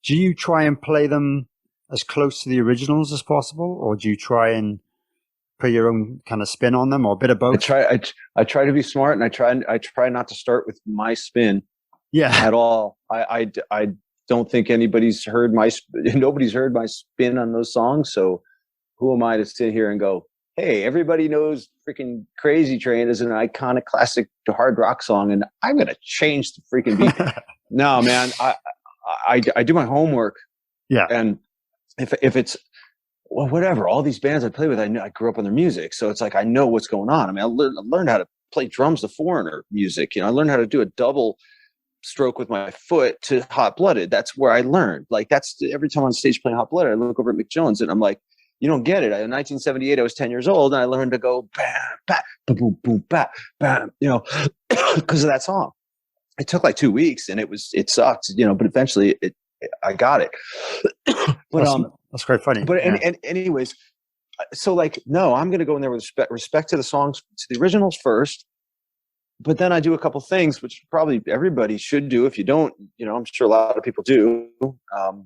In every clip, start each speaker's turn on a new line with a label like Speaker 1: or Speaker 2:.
Speaker 1: Do you try and play them as close to the originals as possible, or do you try and put your own kind of spin on them, or a bit of both?
Speaker 2: I try to be smart, and I try not to start with my spin. At all. I don't think nobody's heard my spin on those songs. So who am I to sit here and go, hey, everybody knows freaking Crazy Train is an iconic classic hard rock song, and I'm going to change the freaking beat. No, man, I do my homework.
Speaker 1: Yeah.
Speaker 2: And if it's, well, whatever, all these bands I play with, I grew up on their music. So it's like, I know what's going on. I mean, I learned how to play drums to Foreigner music. I learned how to do a double stroke with my foot to Hot Blooded. That's where I learned. Like, that's every time on stage playing Hot Blooded, I look over at Mick Jones and I'm like, you don't get it. In 1978, I was 10 years old and I learned to go bam, bam, boom, boom, boom, bam, bam, because of that song. It took like 2 weeks and it sucked, but eventually I got it. But
Speaker 1: that's quite funny.
Speaker 2: But anyways, so like, no, I'm going to go in there with respect to the songs, to the originals first. But then I do a couple things, which probably everybody should do. If you don't, I'm sure a lot of people do.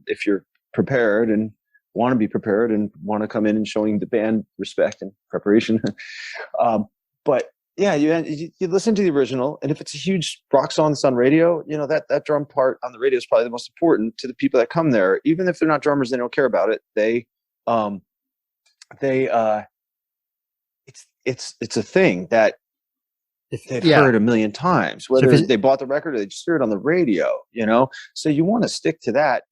Speaker 2: If you're prepared and want to be prepared and want to come in and showing the band respect and preparation. But yeah, you listen to the original, and if it's a huge rock song that's on radio, that drum part on the radio is probably the most important to the people that come there. Even if they're not drummers, they don't care about it. It's a thing that they've heard a million times, whether they bought the record or they just heard it on the radio, so you want to stick to that.